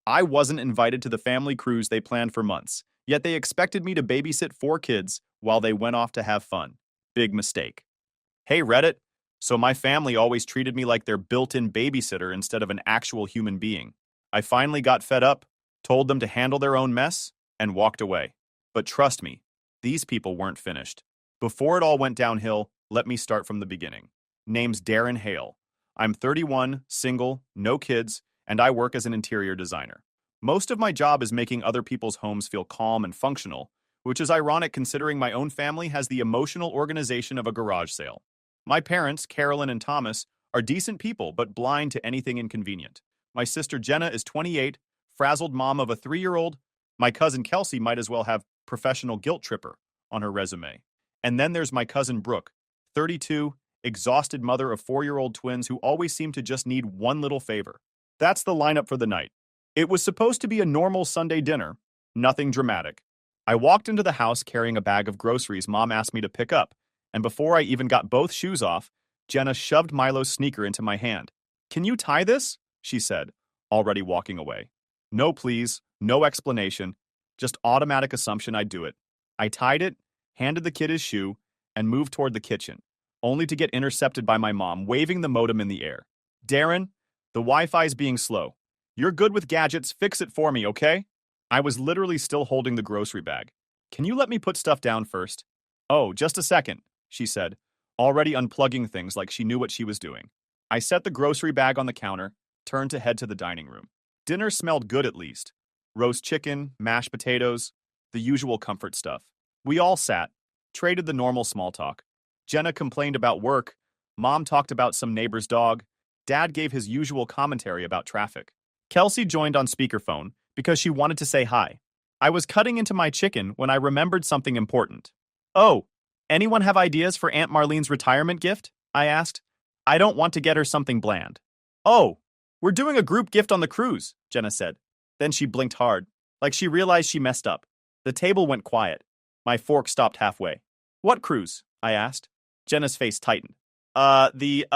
I wasn't invited to the family cruise they planned for months, yet they expected me to babysit 4 kids while they went off to have fun. Big mistake. Hey, Reddit. So my family always treated me like their built-in babysitter instead of an actual human being. I finally got fed up, told them to handle their own mess, and walked away. But trust me, these people weren't finished. Before it all went downhill, let me start from the beginning. Name's Darren Hale. I'm 31, single, no kids, and I work as an interior designer. Most of my job is making other people's homes feel calm and functional, which is ironic considering my own family has the emotional organization of a garage sale. My parents, Carolyn and Thomas, are decent people but blind to anything inconvenient. My sister Jenna is 28, frazzled mom of a 3-year-old. My cousin Kelsey might as well have professional guilt tripper on her resume. And then there's my cousin Brooke, 32, exhausted mother of 4-year-old twins who always seem to just need one little favor. That's the lineup for the night. It was supposed to be a normal Sunday dinner, nothing dramatic. I walked into the house carrying a bag of groceries Mom asked me to pick up, and before I even got both shoes off, Jenna shoved Milo's sneaker into my hand. "Can you tie this?" she said, already walking away. No please, no explanation, just automatic assumption I'd do it. I tied it, handed the kid his shoe, and moved toward the kitchen, only to get intercepted by my mom waving the modem in the air. "Darren, the Wi-Fi's being slow. You're good with gadgets, fix it for me, okay?" I was literally still holding the grocery bag. "Can you let me put stuff down first?" "Oh, just a second," she said, already unplugging things like she knew what she was doing. I set the grocery bag on the counter, turned to head to the dining room. Dinner smelled good at least. Roast chicken, mashed potatoes, the usual comfort stuff. We all sat, traded the normal small talk. Jenna complained about work, Mom talked about some neighbor's dog, Dad gave his usual commentary about traffic. Kelsey joined on speakerphone because she wanted to say hi. I was cutting into my chicken when I remembered something important. "Oh, anyone have ideas for Aunt Marlene's retirement gift?" I asked. "I don't want to get her something bland." "Oh, we're doing a group gift on the cruise," Jenna said. Then she blinked hard, like she realized she messed up. The table went quiet. My fork stopped halfway. "What cruise?" I asked. Jenna's face tightened. The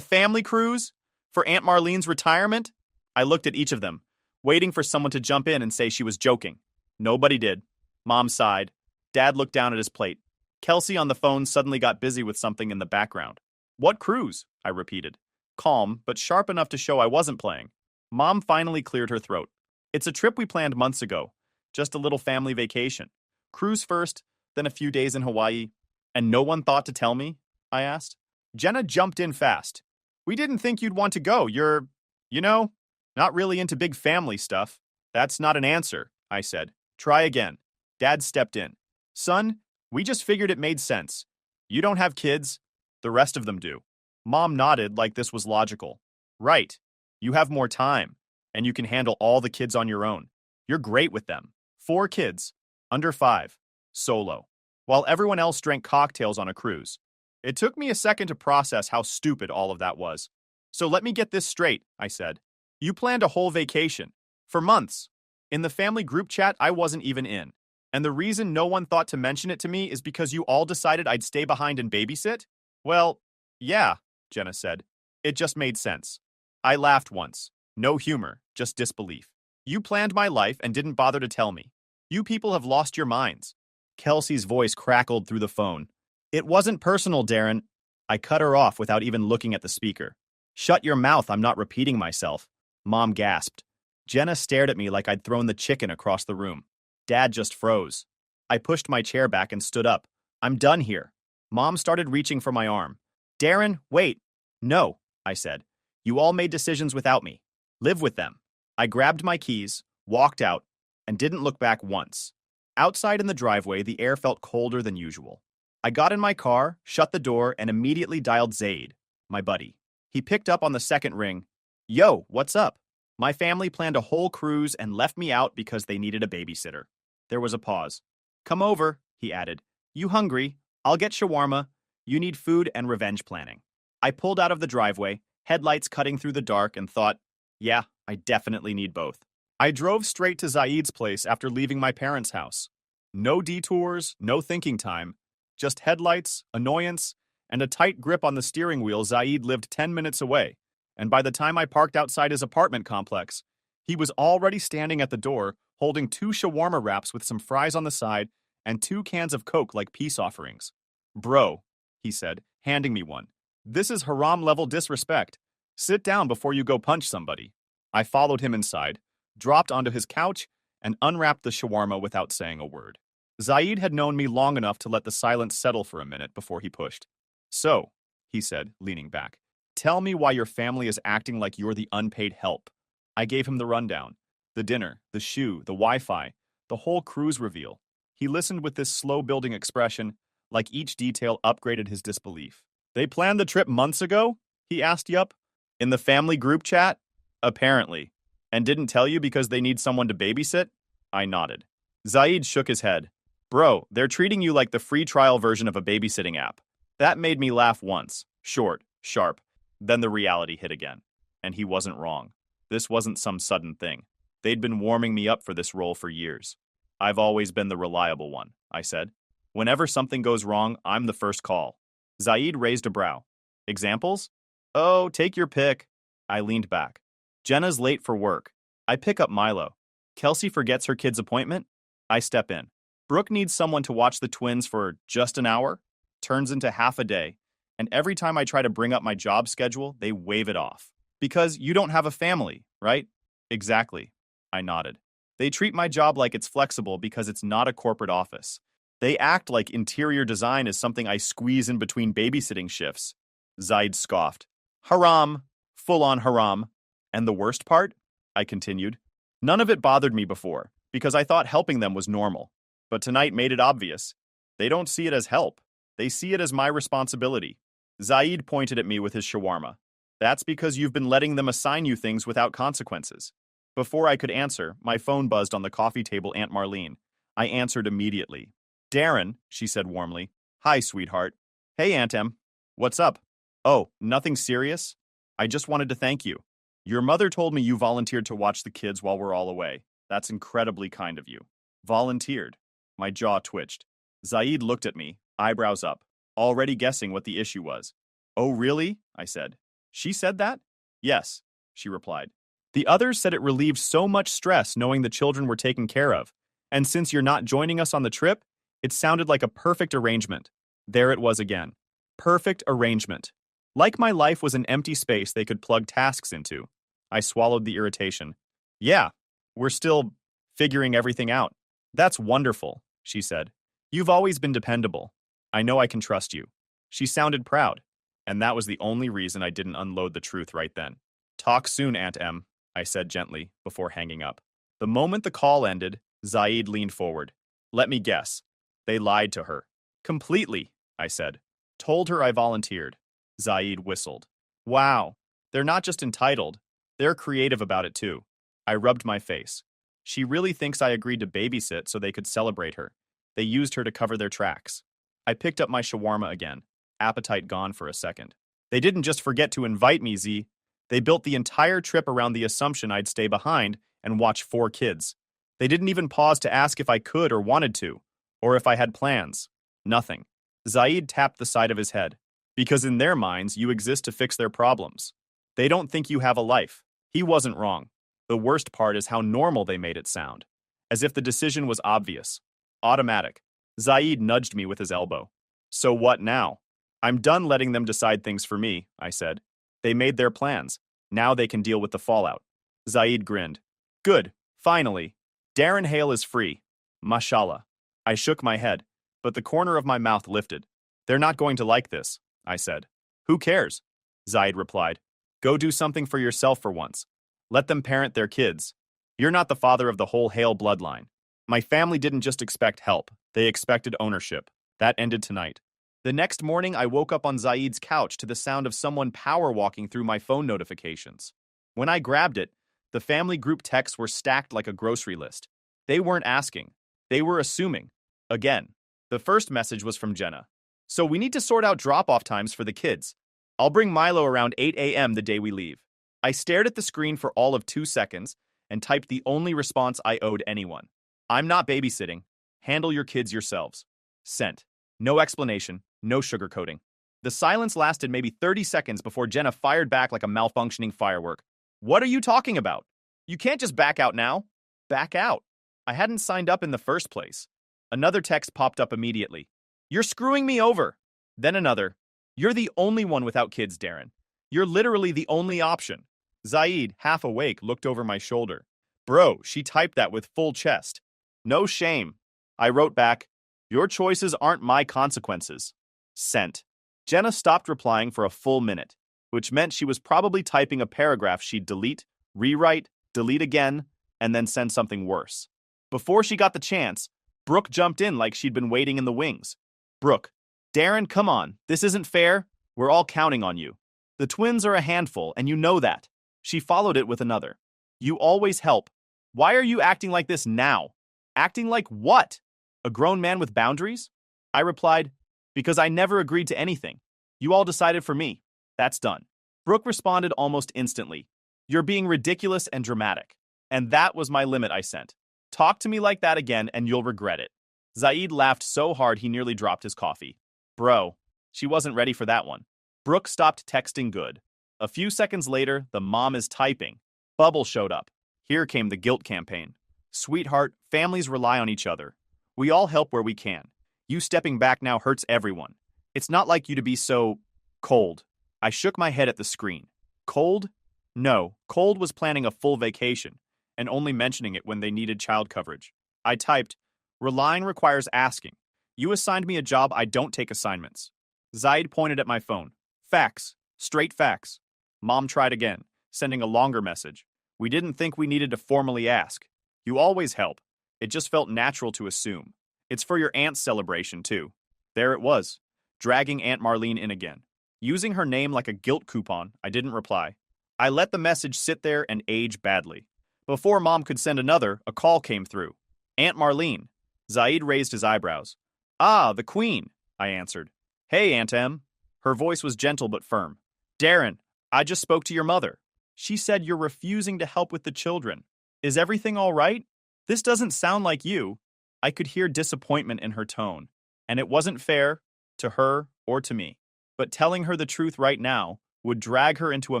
family cruise? For Aunt Marlene's retirement?" I looked at each of them, waiting for someone to jump in and say she was joking. Nobody did. Mom sighed. Dad looked down at his plate. Kelsey on the phone suddenly got busy with something in the background. "What cruise?" I repeated, calm but sharp enough to show I wasn't playing. Mom finally cleared her throat. "It's a trip we planned months ago. Just a little family vacation. Cruise first, then a few days in Hawaii." "And no one thought to tell me?" I asked. Jenna jumped in fast. "We didn't think you'd want to go. You're, you know, not really into big family stuff." "That's not an answer," I said. "Try again." Dad stepped in. "Son, we just figured it made sense. You don't have kids. The rest of them do." Mom nodded like this was logical. "Right. You have more time, and you can handle all the kids on your own. You're great with them. 4 kids, under 5, solo, while everyone else drank cocktails on a cruise." It took me a second to process how stupid all of that was. "So let me get this straight," I said. "You planned a whole vacation. For months. In the family group chat, I wasn't even in. And the reason no one thought to mention it to me is because you all decided I'd stay behind and babysit?" "Well, yeah," Jenna said. "It just made sense." I laughed once. No humor, just disbelief. "You planned my life and didn't bother to tell me. You people have lost your minds." Kelsey's voice crackled through the phone. "It wasn't personal, Darren." I cut her off without even looking at the speaker. "Shut your mouth, I'm not repeating myself." Mom gasped. Jenna stared at me like I'd thrown the chicken across the room. Dad just froze. I pushed my chair back and stood up. "I'm done here." Mom started reaching for my arm. "Darren, wait." "No," I said. "You all made decisions without me. Live with them." I grabbed my keys, walked out, and didn't look back once. Outside in the driveway, the air felt colder than usual. I got in my car, shut the door, and immediately dialed Zaid, my buddy. He picked up on the second ring. "Yo, what's up?" "My family planned a whole cruise and left me out because they needed a babysitter." There was a pause. "Come over," he added. "You hungry? I'll get shawarma. You need food and revenge planning." I pulled out of the driveway, headlights cutting through the dark, and thought, yeah, I definitely need both. I drove straight to Zaid's place after leaving my parents' house. No detours, no thinking time. Just headlights, annoyance, and a tight grip on the steering wheel. Zaid lived 10 minutes away, and by the time I parked outside his apartment complex, he was already standing at the door holding 2 shawarma wraps with some fries on the side and 2 cans of Coke like peace offerings. "Bro," he said, handing me one. "This is haram-level disrespect. Sit down before you go punch somebody." I followed him inside, dropped onto his couch, and unwrapped the shawarma without saying a word. Zaid had known me long enough to let the silence settle for a minute before he pushed. "So," he said, leaning back, "tell me why your family is acting like you're the unpaid help." I gave him the rundown. The dinner, the shoe, the Wi-Fi, the whole cruise reveal. He listened with this slow-building expression, like each detail upgraded his disbelief. "They planned the trip months ago?" he asked Yup. "In the family group chat?" "Apparently. And didn't tell you because they need someone to babysit?" I nodded. Zaid shook his head. "Bro, they're treating you like the free trial version of a babysitting app." That made me laugh once, short, sharp. Then the reality hit again. And he wasn't wrong. This wasn't some sudden thing. They'd been warming me up for this role for years. "I've always been the reliable one," I said. "Whenever something goes wrong, I'm the first call." Zaid raised a brow. "Examples?" "Oh, take your pick." I leaned back. "Jenna's late for work. I pick up Milo. Kelsey forgets her kid's appointment. I step in. Brooke needs someone to watch the twins for just an hour. Turns into half a day. And every time I try to bring up my job schedule, they wave it off. Because you don't have a family, right?" "Exactly." I nodded. "They treat my job like it's flexible because it's not a corporate office. They act like interior design is something I squeeze in between babysitting shifts." Zaid scoffed. "Haram. Full-on haram. And the worst part?" I continued. "None of it bothered me before, because I thought helping them was normal. But tonight made it obvious. They don't see it as help. They see it as my responsibility." Zaid pointed at me with his shawarma. "That's because you've been letting them assign you things without consequences." Before I could answer, my phone buzzed on the coffee table Aunt Marlene. I answered immediately. "Darren," she said warmly. "Hi, sweetheart." "Hey, Aunt Em. What's up?" "Oh, nothing serious. I just wanted to thank you. Your mother told me you volunteered to watch the kids while we're all away. That's incredibly kind of you." "Volunteered?" My jaw twitched. Zaid looked at me, eyebrows up, already guessing what the issue was. "Oh, really?" I said. "She said that?" "Yes," she replied. "The others said it relieved so much stress knowing the children were taken care of. And since you're not joining us on the trip, it sounded like a perfect arrangement." There it was again. Perfect arrangement. Like my life was an empty space they could plug tasks into. I swallowed the irritation. "Yeah, we're still figuring everything out." "That's wonderful," she said. "You've always been dependable. I know I can trust you." She sounded proud, and that was the only reason I didn't unload the truth right then. "Talk soon, Aunt Em," I said gently before hanging up. The moment the call ended, Zaid leaned forward. "Let me guess. They lied to her." "Completely," I said. "Told her I volunteered." Zaid whistled. "Wow. They're not just entitled. They're creative about it too." I rubbed my face. "She really thinks I agreed to babysit so they could celebrate her. They used her to cover their tracks." I picked up my shawarma again, appetite gone for a second. "They didn't just forget to invite me, Z. They built the entire trip around the assumption I'd stay behind and watch 4 kids. They didn't even pause to ask if I could or wanted to, or if I had plans. Nothing." Zaid tapped the side of his head. "Because in their minds, you exist to fix their problems. They don't think you have a life." He wasn't wrong. The worst part is how normal they made it sound. As if the decision was obvious. Automatic. Zaid nudged me with his elbow. "So what now?" "I'm done letting them decide things for me," I said. "They made their plans. Now they can deal with the fallout." Zaid grinned. "Good. Finally. Darren Hale is free. Mashallah." I shook my head, but the corner of my mouth lifted. "They're not going to like this," I said. "Who cares?" Zaid replied. "Go do something for yourself for once. Let them parent their kids. You're not the father of the whole Hale bloodline." My family didn't just expect help, they expected ownership. That ended tonight. The next morning, I woke up on Zaid's couch to the sound of someone power walking through my phone notifications. When I grabbed it, the family group texts were stacked like a grocery list. They weren't asking. They were assuming. Again. The first message was from Jenna. "So we need to sort out drop-off times for the kids. I'll bring Milo around 8 a.m. the day we leave." I stared at the screen for all of 2 seconds and typed the only response I owed anyone. "I'm not babysitting. Handle your kids yourselves." Sent. No explanation, no sugarcoating. The silence lasted maybe 30 seconds before Jenna fired back like a malfunctioning firework. What are you talking about? You can't just back out now. Back out. I hadn't signed up in the first place. Another text popped up immediately. You're screwing me over. Then another. You're the only one without kids, Darren. You're literally the only option. Zaid, half awake, looked over my shoulder. Bro, she typed that with full chest. No shame. I wrote back, your choices aren't my consequences. Sent. Jenna stopped replying for a full minute, which meant she was probably typing a paragraph she'd delete, rewrite, delete again, and then send something worse. Before she got the chance, Brooke jumped in like she'd been waiting in the wings. Brooke, Darren, come on, this isn't fair. We're all counting on you. The twins are a handful, and you know that. She followed it with another. You always help. Why are you acting like this now? Acting like what? A grown man with boundaries? I replied, because I never agreed to anything. You all decided for me. That's done. Brooke responded almost instantly. You're being ridiculous and dramatic. And that was my limit, I sent. Talk to me like that again and you'll regret it. Zaid laughed so hard he nearly dropped his coffee. Bro, she wasn't ready for that one. Brooke stopped texting good. A few seconds later, the mom is typing. Bubble showed up. Here came the guilt campaign. Sweetheart, families rely on each other. We all help where we can. You stepping back now hurts everyone. It's not like you to be so cold. I shook my head at the screen. Cold? No, Cold was planning a full vacation and only mentioning it when they needed child coverage. I typed, relying requires asking. You assigned me a job, I don't take assignments. Zaid pointed at my phone. Facts. Straight facts. Mom tried again, sending a longer message. We didn't think we needed to formally ask. You always help. It just felt natural to assume. It's for your aunt's celebration, too. There it was, dragging Aunt Marlene in again. Using her name like a guilt coupon, I didn't reply. I let the message sit there and age badly. Before Mom could send another, a call came through. Aunt Marlene. Zaid raised his eyebrows. Ah, the Queen, I answered. Hey, Aunt M. Her voice was gentle but firm. Darren, I just spoke to your mother. She said you're refusing to help with the children. Is everything all right? This doesn't sound like you. I could hear disappointment in her tone, and it wasn't fair to her or to me. But telling her the truth right now would drag her into a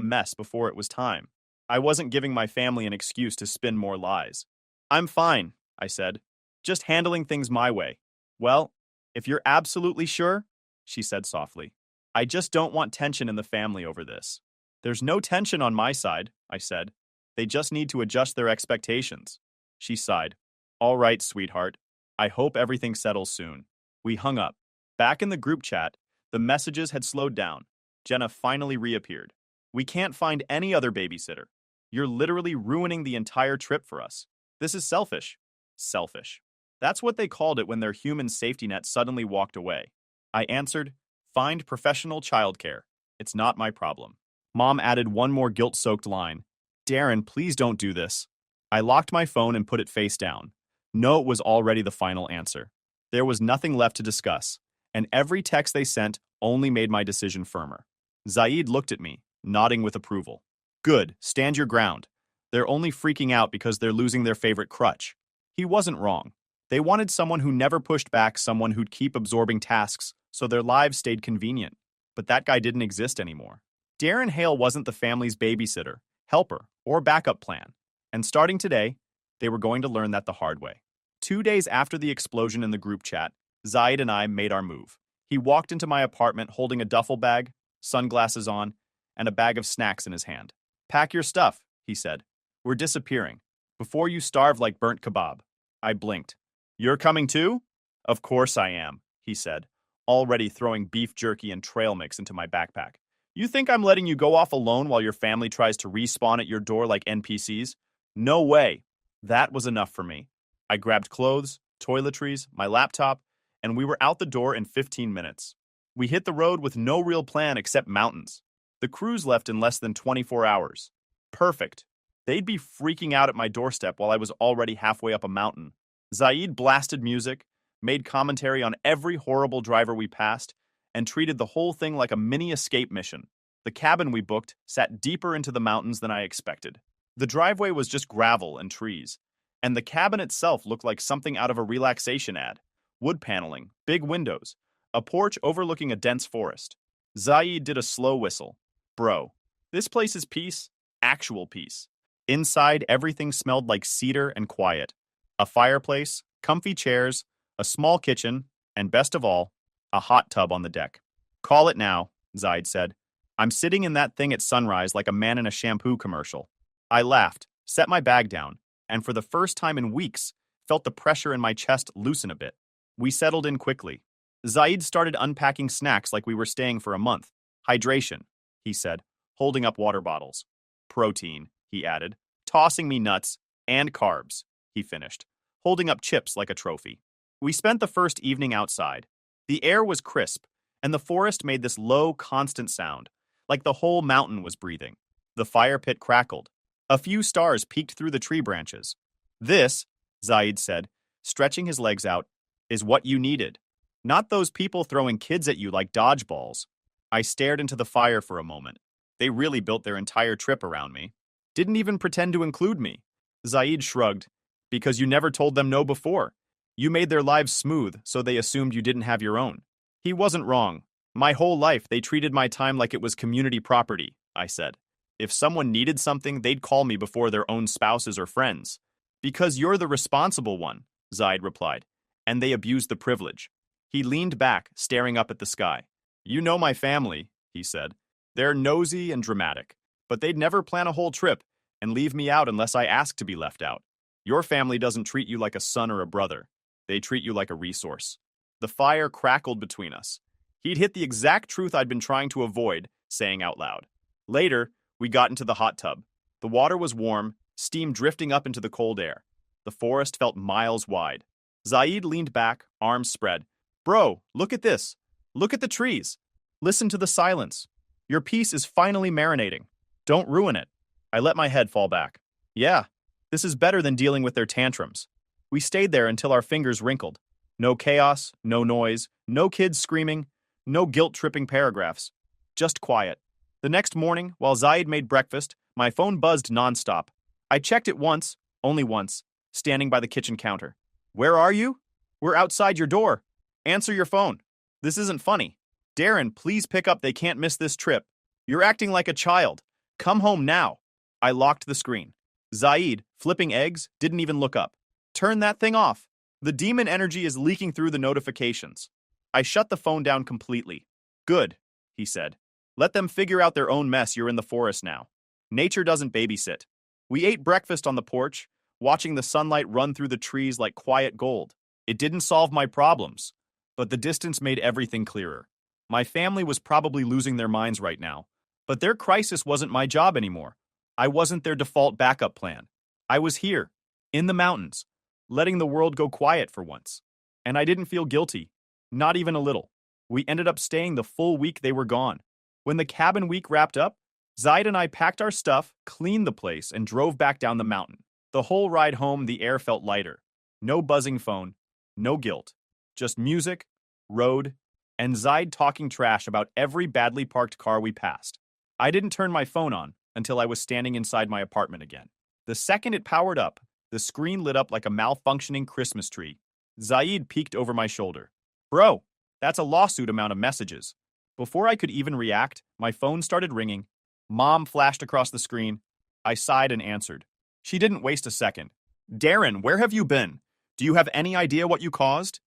mess before it was time. I wasn't giving my family an excuse to spin more lies. I'm fine, I said, just handling things my way. Well, if you're absolutely sure, she said softly. I just don't want tension in the family over this. There's no tension on my side, I said. They just need to adjust their expectations. She sighed. All right, sweetheart. I hope everything settles soon. We hung up. Back in the group chat, the messages had slowed down. Jenna finally reappeared. We can't find any other babysitter. You're literally ruining the entire trip for us. This is selfish. Selfish. That's what they called it when their human safety net suddenly walked away. I answered, find professional childcare. It's not my problem. Mom added one more guilt-soaked line. Darren, please don't do this. I locked my phone and put it face down. No, it was already the final answer. There was nothing left to discuss, and every text they sent only made my decision firmer. Zaid looked at me, nodding with approval. Good, stand your ground. They're only freaking out because they're losing their favorite crutch. He wasn't wrong. They wanted someone who never pushed back, someone who'd keep absorbing tasks so their lives stayed convenient. But that guy didn't exist anymore. Darren Hale wasn't the family's babysitter, helper, or backup plan. And starting today, they were going to learn that the hard way. 2 days after the explosion in the group chat, Zaid and I made our move. He walked into my apartment holding a duffel bag, sunglasses on, and a bag of snacks in his hand. Pack your stuff, he said. We're disappearing. Before you starve like burnt kebab. I blinked. You're coming too? Of course I am, he said, already throwing beef jerky and trail mix into my backpack. You think I'm letting you go off alone while your family tries to respawn at your door like NPCs? No way. That was enough for me. I grabbed clothes, toiletries, my laptop, and we were out the door in 15 minutes. We hit the road with no real plan except mountains. The cruise left in less than 24 hours. Perfect. They'd be freaking out at my doorstep while I was already halfway up a mountain. Zaid blasted music, made commentary on every horrible driver we passed, and treated the whole thing like a mini escape mission. The cabin we booked sat deeper into the mountains than I expected. The driveway was just gravel and trees, and the cabin itself looked like something out of a relaxation ad. Wood paneling, big windows, a porch overlooking a dense forest. Zaid did a slow whistle. Bro, this place is peace. Actual peace. Inside, everything smelled like cedar and quiet. A fireplace, comfy chairs, a small kitchen, and best of all, a hot tub on the deck. Call it now, Zaid said. I'm sitting in that thing at sunrise like a man in a shampoo commercial. I laughed, set my bag down, and for the first time in weeks, felt the pressure in my chest loosen a bit. We settled in quickly. Zaid started unpacking snacks like we were staying for a month. Hydration, he said, holding up water bottles. Protein, he added, tossing me nuts and carbs, he finished, holding up chips like a trophy. We spent the first evening outside. The air was crisp, and the forest made this low, constant sound, like the whole mountain was breathing. The fire pit crackled. A few stars peeked through the tree branches. This, Zaid said, stretching his legs out, is what you needed. Not those people throwing kids at you like dodgeballs. I stared into the fire for a moment. They really built their entire trip around me. Didn't even pretend to include me. Zaid shrugged. Because you never told them no before. You made their lives smooth, so they assumed you didn't have your own. He wasn't wrong. My whole life, they treated my time like it was community property, I said. If someone needed something, they'd call me before their own spouses or friends. Because you're the responsible one, Zaid replied, and they abused the privilege. He leaned back, staring up at the sky. You know my family, he said. They're nosy and dramatic, but they'd never plan a whole trip and leave me out unless I ask to be left out. Your family doesn't treat you like a son or a brother. They treat you like a resource. The fire crackled between us. He'd hit the exact truth I'd been trying to avoid, saying out loud. Later, we got into the hot tub. The water was warm, steam drifting up into the cold air. The forest felt miles wide. Zaid leaned back, arms spread. Bro, look at this. Look at the trees. Listen to the silence. Your peace is finally marinating. Don't ruin it. I let my head fall back. Yeah, this is better than dealing with their tantrums. We stayed there until our fingers wrinkled. No chaos, no noise, no kids screaming, no guilt-tripping paragraphs. Just quiet. The next morning, while Zaid made breakfast, my phone buzzed nonstop. I checked it once, only once, standing by the kitchen counter. Where are you? We're outside your door. Answer your phone. This isn't funny. Darren, please pick up. They can't miss this trip. You're acting like a child. Come home now. I locked the screen. Zaid, flipping eggs, didn't even look up. Turn that thing off. The demon energy is leaking through the notifications. I shut the phone down completely. Good, he said. Let them figure out their own mess. You're in the forest now. Nature doesn't babysit. We ate breakfast on the porch, watching the sunlight run through the trees like quiet gold. It didn't solve my problems, but the distance made everything clearer. My family was probably losing their minds right now, but their crisis wasn't my job anymore. I wasn't their default backup plan. I was here, in the mountains, letting the world go quiet for once. And I didn't feel guilty, not even a little. We ended up staying the full week they were gone. When the cabin week wrapped up, Zaid and I packed our stuff, cleaned the place, and drove back down the mountain. The whole ride home, the air felt lighter. No buzzing phone, no guilt. Just music, road, and Zaid talking trash about every badly parked car we passed. I didn't turn my phone on until I was standing inside my apartment again. The second it powered up, the screen lit up like a malfunctioning Christmas tree. Zaid peeked over my shoulder. Bro, that's a lawsuit amount of messages. Before I could even react, my phone started ringing. Mom flashed across the screen. I sighed and answered. She didn't waste a second. Darren, where have you been? Do you have any idea what you caused?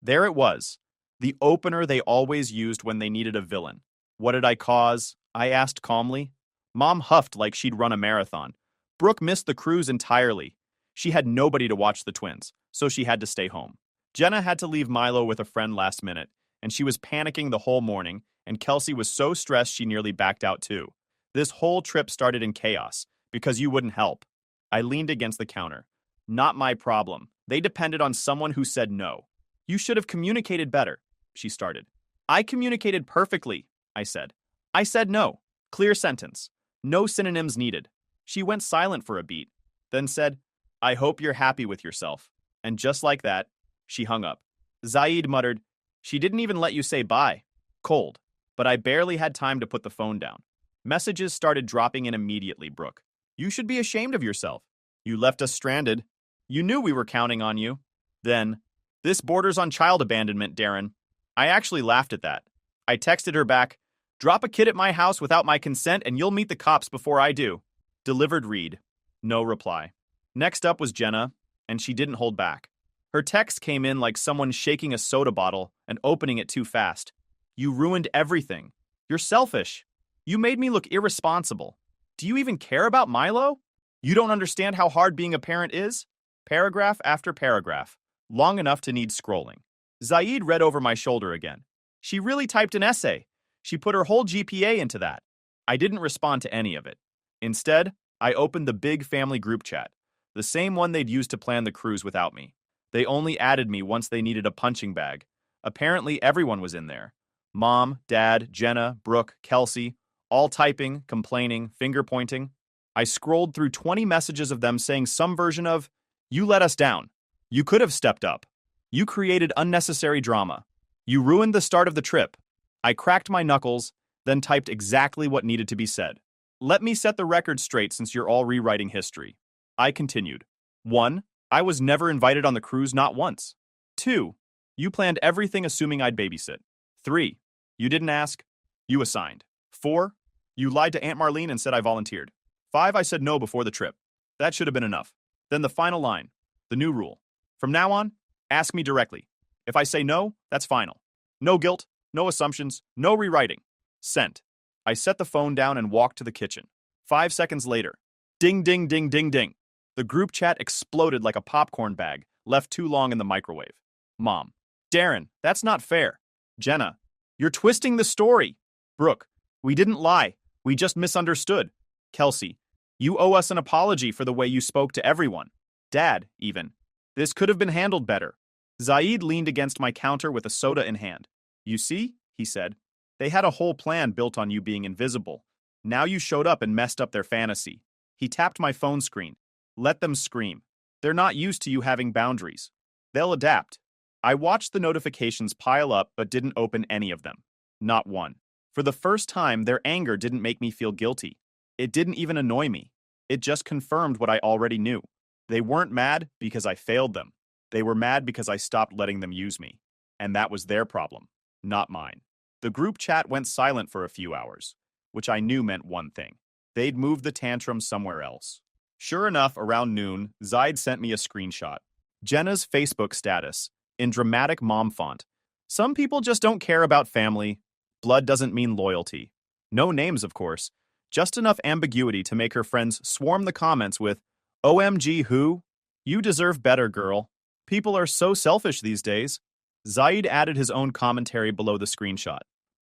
There it was. The opener they always used when they needed a villain. What did I cause? I asked calmly. Mom huffed like she'd run a marathon. Brooke missed the cruise entirely. She had nobody to watch the twins, so she had to stay home. Jenna had to leave Milo with a friend last minute, and she was panicking the whole morning, and Kelsey was so stressed she nearly backed out too. This whole trip started in chaos, because you wouldn't help. I leaned against the counter. Not my problem. They depended on someone who said no. You should have communicated better, she started. I communicated perfectly, I said. I said no. Clear sentence. No synonyms needed. She went silent for a beat, then said, I hope you're happy with yourself. And just like that, she hung up. Zaid muttered, she didn't even let you say bye. Cold. But I barely had time to put the phone down. Messages started dropping in immediately, Brooke. You should be ashamed of yourself. You left us stranded. You knew we were counting on you. Then, this borders on child abandonment, Darren. I actually laughed at that. I texted her back, Drop a kid at my house without my consent and you'll meet the cops before I do. Delivered read. No reply. Next up was Jenna, and she didn't hold back. Her text came in like someone shaking a soda bottle and opening it too fast. You ruined everything. You're selfish. You made me look irresponsible. Do you even care about Milo? You don't understand how hard being a parent is? Paragraph after paragraph, long enough to need scrolling. Zaid read over my shoulder again. She really typed an essay. She put her whole GPA into that. I didn't respond to any of it. Instead, I opened the big family group chat, the same one they'd used to plan the cruise without me. They only added me once they needed a punching bag. Apparently, everyone was in there. Mom, Dad, Jenna, Brooke, Kelsey, all typing, complaining, finger-pointing. I scrolled through 20 messages of them saying some version of, "You let us down. You could have stepped up. You created unnecessary drama. You ruined the start of the trip." I cracked my knuckles, then typed exactly what needed to be said. Let me set the record straight since you're all rewriting history. I continued. 1. I was never invited on the cruise, not once. 2. You planned everything assuming I'd babysit. 3. You didn't ask. You assigned. 4. You lied to Aunt Marlene and said I volunteered. 5. I said no before the trip. That should have been enough. Then the final line. The new rule. From now on, ask me directly. If I say no, that's final. No guilt, no assumptions, no rewriting. Sent. I set the phone down and walked to the kitchen. 5 seconds later. Ding, ding, ding, ding, ding. The group chat exploded like a popcorn bag, left too long in the microwave. Mom. Darren, that's not fair. Jenna. You're twisting the story. Brooke. We didn't lie. We just misunderstood. Kelsey. You owe us an apology for the way you spoke to everyone. Dad, even. This could have been handled better. Zaid leaned against my counter with a soda in hand. You see, he said. They had a whole plan built on you being invisible. Now you showed up and messed up their fantasy. He tapped my phone screen. Let them scream. They're not used to you having boundaries. They'll adapt. I watched the notifications pile up but didn't open any of them. Not one. For the first time, their anger didn't make me feel guilty. It didn't even annoy me. It just confirmed what I already knew. They weren't mad because I failed them. They were mad because I stopped letting them use me. And that was their problem, not mine. The group chat went silent for a few hours, which I knew meant one thing. They'd moved the tantrum somewhere else. Sure enough, around noon, Zaid sent me a screenshot. Jenna's Facebook status, in dramatic mom font. Some people just don't care about family. Blood doesn't mean loyalty. No names, of course. Just enough ambiguity to make her friends swarm the comments with, OMG who? You deserve better, girl. People are so selfish these days. Zaid added his own commentary below the screenshot.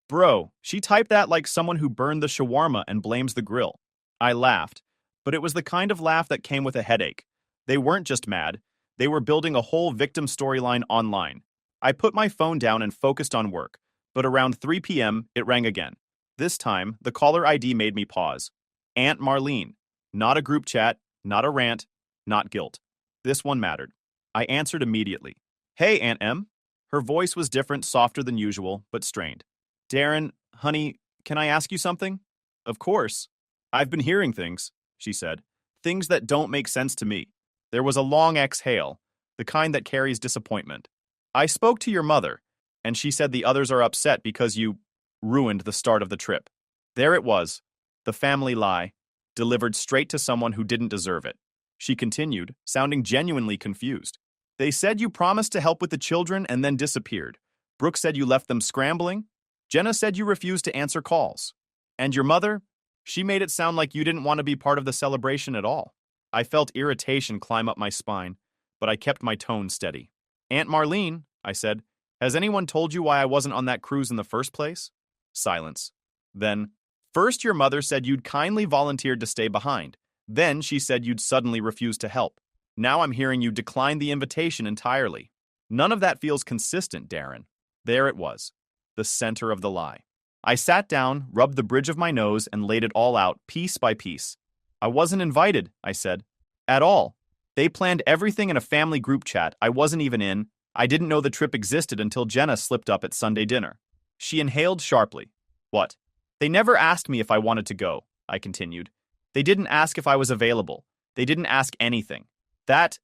Bro, she typed that like someone who burned the shawarma and blames the grill. I laughed, but it was the kind of laugh that came with a headache. They weren't just mad. They were building a whole victim storyline online. I put my phone down and focused on work, but around 3 p.m., it rang again. This time, the caller ID made me pause. Aunt Marlene. Not a group chat, not a rant, not guilt. This one mattered. I answered immediately. Hey, Aunt M. Her voice was different, softer than usual, but strained. Darren, honey, can I ask you something? Of course. I've been hearing things, she said. Things that don't make sense to me. There was a long exhale, the kind that carries disappointment. I spoke to your mother, and she said the others are upset because you ruined the start of the trip. There it was, the family lie, delivered straight to someone who didn't deserve it. She continued, sounding genuinely confused. They said you promised to help with the children and then disappeared. Brooke said you left them scrambling. Jenna said you refused to answer calls. And your mother? She made it sound like you didn't want to be part of the celebration at all. I felt irritation climb up my spine, but I kept my tone steady. Aunt Marlene, I said, has anyone told you why I wasn't on that cruise in the first place? Silence. Then, first your mother said you'd kindly volunteered to stay behind. Then she said you'd suddenly refused to help. Now I'm hearing you decline the invitation entirely. None of that feels consistent, Darren. There it was, the center of the lie. I sat down, rubbed the bridge of my nose, and laid it all out, piece by piece. I wasn't invited, I said. At all. They planned everything in a family group chat I wasn't even in. I didn't know the trip existed until Jenna slipped up at Sunday dinner. She inhaled sharply. What? They never asked me if I wanted to go, I continued. They didn't ask if I was available. They didn't ask anything. That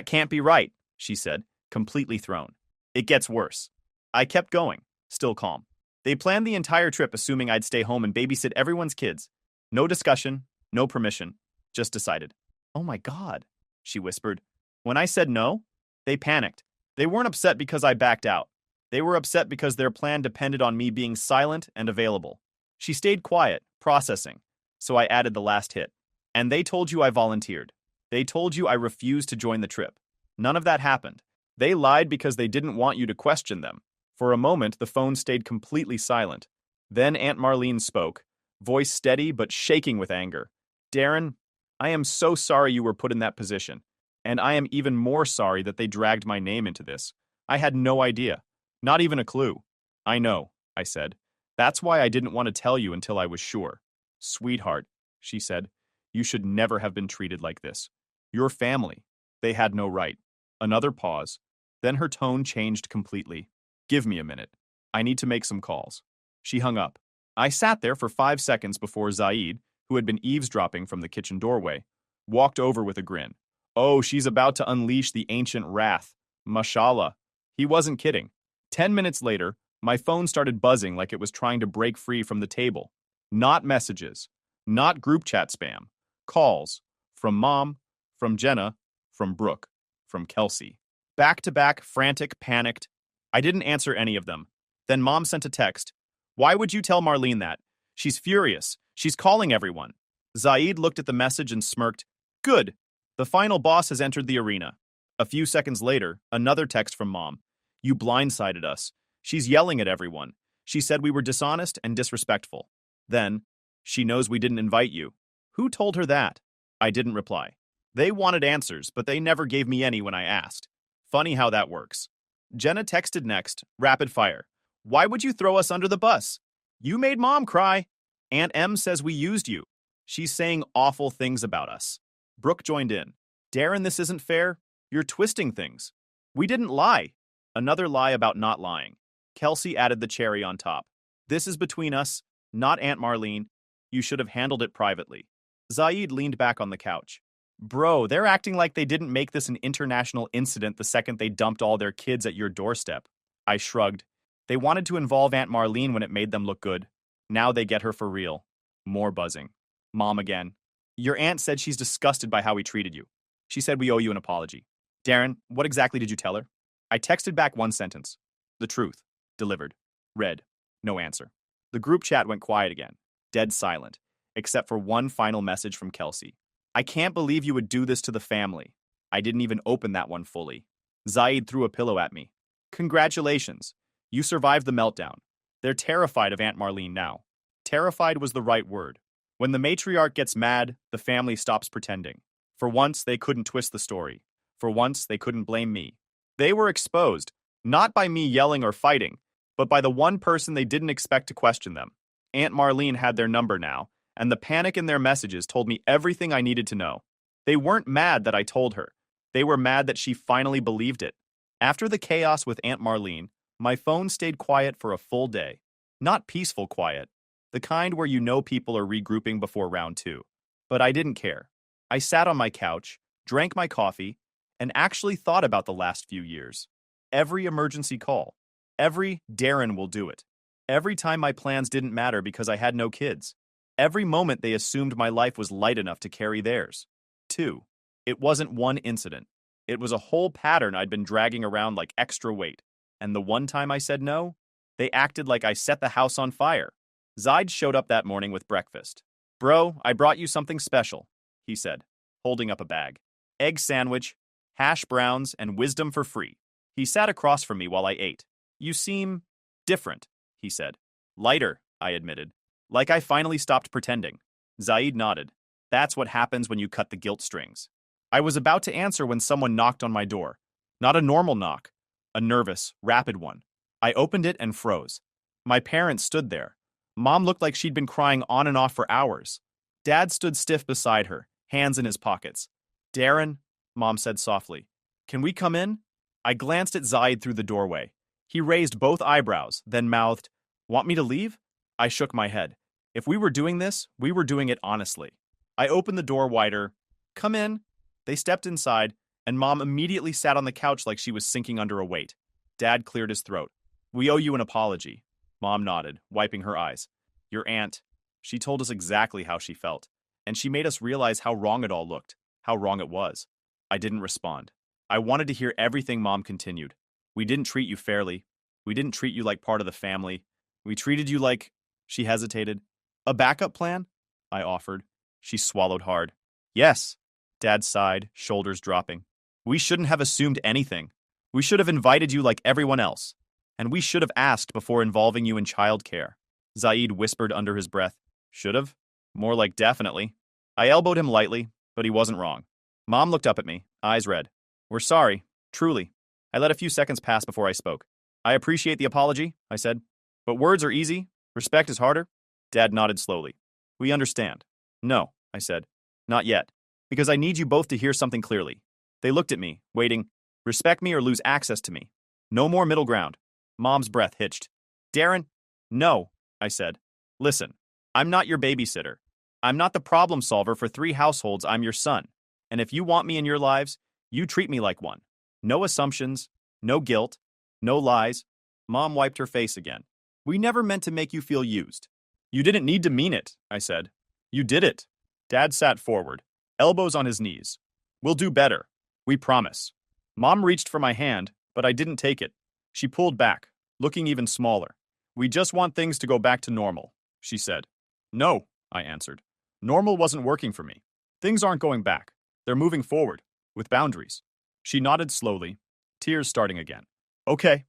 can't be right, she said, completely thrown. It gets worse. I kept going, still calm. They planned the entire trip assuming I'd stay home and babysit everyone's kids. No discussion, no permission, just decided. Oh my God, she whispered. When I said no, they panicked. They weren't upset because I backed out. They were upset because their plan depended on me being silent and available. She stayed quiet, processing, so I added the last hit. And they told you I volunteered. They told you I refused to join the trip. None of that happened. They lied because they didn't want you to question them. For a moment, the phone stayed completely silent. Then Aunt Marlene spoke, voice steady but shaking with anger. Darren, I am so sorry you were put in that position. And I am even more sorry that they dragged my name into this. I had no idea. Not even a clue. I know, I said. That's why I didn't want to tell you until I was sure. Sweetheart, she said, you should never have been treated like this. Your family. They had no right. Another pause. Then her tone changed completely. Give me a minute. I need to make some calls. She hung up. I sat there for 5 seconds before Zaid, who had been eavesdropping from the kitchen doorway, walked over with a grin. Oh, she's about to unleash the ancient wrath. Mashallah. He wasn't kidding. 10 minutes later, my phone started buzzing like it was trying to break free from the table. Not messages. Not group chat spam. Calls. From Mom. From Jenna. From Brooke. From Kelsey. Back to back, frantic, panicked. I didn't answer any of them. Then Mom sent a text. Why would you tell Marlene that? She's furious. She's calling everyone. Zaid looked at the message and smirked. Good. The final boss has entered the arena. A few seconds later, another text from Mom. You blindsided us. She's yelling at everyone. She said we were dishonest and disrespectful. Then, she knows we didn't invite you. Who told her that? I didn't reply. They wanted answers, but they never gave me any when I asked. Funny how that works. Jenna texted next, rapid fire. Why would you throw us under the bus? You made Mom cry. Aunt M says we used you. She's saying awful things about us. Brooke joined in. Darren, this isn't fair. You're twisting things. We didn't lie. Another lie about not lying. Kelsey added the cherry on top. This is between us, not Aunt Marlene. You should have handled it privately. Zaid leaned back on the couch. Bro, they're acting like they didn't make this an international incident the second they dumped all their kids at your doorstep. I shrugged. They wanted to involve Aunt Marlene when it made them look good. Now they get her for real. More buzzing. Mom again. Your aunt said she's disgusted by how we treated you. She said we owe you an apology. Darren, what exactly did you tell her? I texted back one sentence. The truth. Delivered. Read. No answer. The group chat went quiet again. Dead silent. Except for one final message from Kelsey. I can't believe you would do this to the family. I didn't even open that one fully. Zaid threw a pillow at me. Congratulations. You survived the meltdown. They're terrified of Aunt Marlene now. Terrified was the right word. When the matriarch gets mad, the family stops pretending. For once, they couldn't twist the story. For once, they couldn't blame me. They were exposed, not by me yelling or fighting, but by the one person they didn't expect to question them. Aunt Marlene had their number now, and the panic in their messages told me everything I needed to know. They weren't mad that I told her. They were mad that she finally believed it. After the chaos with Aunt Marlene, my phone stayed quiet for a full day. Not peaceful quiet, the kind where you know people are regrouping before round 2. But I didn't care. I sat on my couch, drank my coffee, and actually thought about the last few years. Every emergency call. Every Darren will do it. Every time my plans didn't matter because I had no kids. Every moment they assumed my life was light enough to carry theirs. 2. It wasn't one incident. It was a whole pattern I'd been dragging around like extra weight. And the one time I said no, they acted like I set the house on fire. Zaid showed up that morning with breakfast. Bro, I brought you something special, he said, holding up a bag. Egg sandwich, hash browns, and wisdom for free. He sat across from me while I ate. You seem different, he said. Lighter, I admitted. Like I finally stopped pretending. Zaid nodded. That's what happens when you cut the guilt strings. I was about to answer when someone knocked on my door. Not a normal knock. A nervous, rapid one. I opened it and froze. My parents stood there. Mom looked like she'd been crying on and off for hours. Dad stood stiff beside her, hands in his pockets. Darren, Mom said softly. Can we come in? I glanced at Zaid through the doorway. He raised both eyebrows, then mouthed, Want me to leave? I shook my head. If we were doing this, we were doing it honestly. I opened the door wider. Come in. They stepped inside, and Mom immediately sat on the couch like she was sinking under a weight. Dad cleared his throat. We owe you an apology. Mom nodded, wiping her eyes. Your aunt. She told us exactly how she felt, and she made us realize how wrong it all looked, how wrong it was. I didn't respond. I wanted to hear everything. Mom continued. We didn't treat you fairly. We didn't treat you like part of the family. We treated you like... She hesitated. A backup plan? I offered. She swallowed hard. Yes. Dad sighed, shoulders dropping. We shouldn't have assumed anything. We should have invited you like everyone else. And we should have asked before involving you in childcare. Zaid whispered under his breath. Should have? More like definitely. I elbowed him lightly, but he wasn't wrong. Mom looked up at me, eyes red. We're sorry, truly. I let a few seconds pass before I spoke. I appreciate the apology, I said. But words are easy. Respect is harder. Dad nodded slowly. We understand. No, I said. Not yet. Because I need you both to hear something clearly. They looked at me, waiting. Respect me or lose access to me. No more middle ground. Mom's breath hitched. Darren? No, I said. Listen, I'm not your babysitter. I'm not the problem solver for 3 households. I'm your son. And if you want me in your lives, you treat me like one. No assumptions, no guilt, no lies. Mom wiped her face again. We never meant to make you feel used. You didn't need to mean it, I said. You did it. Dad sat forward, elbows on his knees. We'll do better. We promise. Mom reached for my hand, but I didn't take it. She pulled back, looking even smaller. We just want things to go back to normal, she said. No, I answered. Normal wasn't working for me. Things aren't going back. They're moving forward, with boundaries. She nodded slowly, tears starting again. Okay,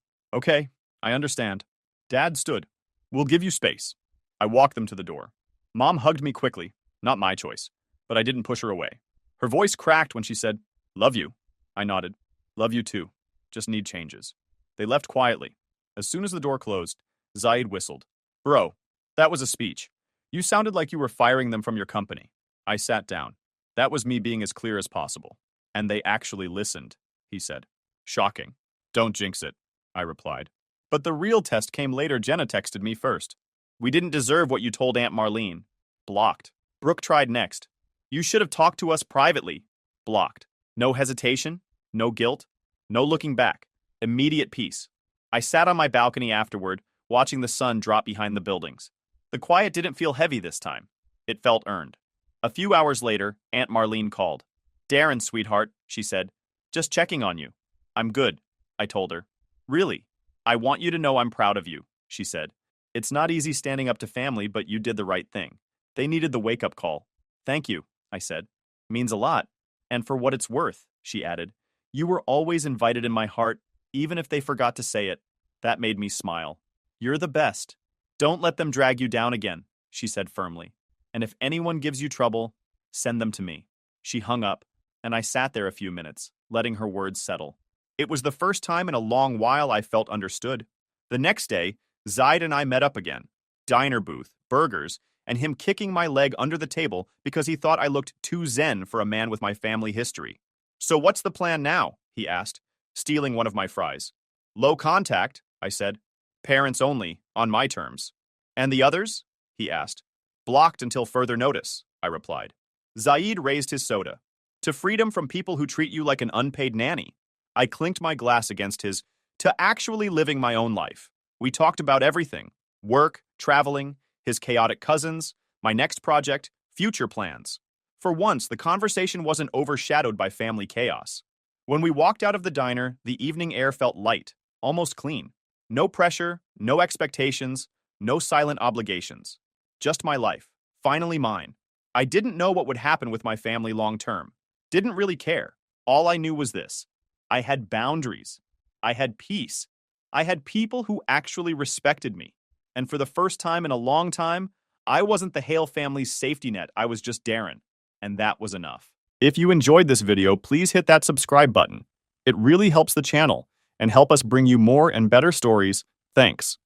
I understand. Dad stood. We'll give you space. I walked them to the door. Mom hugged me quickly, not my choice, but I didn't push her away. Her voice cracked when she said, Love you. I nodded. Love you too. Just need changes. They left quietly. As soon as the door closed, Zaid whistled. Bro, that was a speech. You sounded like you were firing them from your company. I sat down. That was me being as clear as possible. And they actually listened, he said. Shocking. Don't jinx it, I replied. But the real test came later. Jenna texted me first. We didn't deserve what you told Aunt Marlene. Blocked. Brooke tried next. You should have talked to us privately. Blocked. No hesitation, no guilt, no looking back. Immediate peace. I sat on my balcony afterward, watching the sun drop behind the buildings. The quiet didn't feel heavy this time. It felt earned. A few hours later, Aunt Marlene called. Darren, sweetheart, she said. Just checking on you. I'm good, I told her. Really? I want you to know I'm proud of you, she said. It's not easy standing up to family, but you did the right thing. They needed the wake-up call. Thank you, I said. Means a lot. And for what it's worth, she added. You were always invited in my heart, even if they forgot to say it. That made me smile. You're the best. Don't let them drag you down again, she said firmly. And if anyone gives you trouble, send them to me. She hung up, and I sat there a few minutes, letting her words settle. It was the first time in a long while I felt understood. The next day, Zaid and I met up again. Diner booth, burgers, and him kicking my leg under the table because he thought I looked too zen for a man with my family history. So what's the plan now? He asked, stealing one of my fries. Low contact, I said. Parents only, on my terms. And the others? He asked. Blocked until further notice, I replied. Zaid raised his soda. To freedom from people who treat you like an unpaid nanny. I clinked my glass against his, to actually living my own life. We talked about everything. Work, traveling, his chaotic cousins, my next project, future plans. For once, the conversation wasn't overshadowed by family chaos. When we walked out of the diner, the evening air felt light, almost clean. No pressure, no expectations, no silent obligations. Just my life, finally mine. I didn't know what would happen with my family long term. Didn't really care. All I knew was this. I had boundaries. I had peace. I had people who actually respected me. And for the first time in a long time, I wasn't the Hale family's safety net. I was just Darren. And that was enough. If you enjoyed this video, please hit that subscribe button. It really helps the channel and help us bring you more and better stories. Thanks.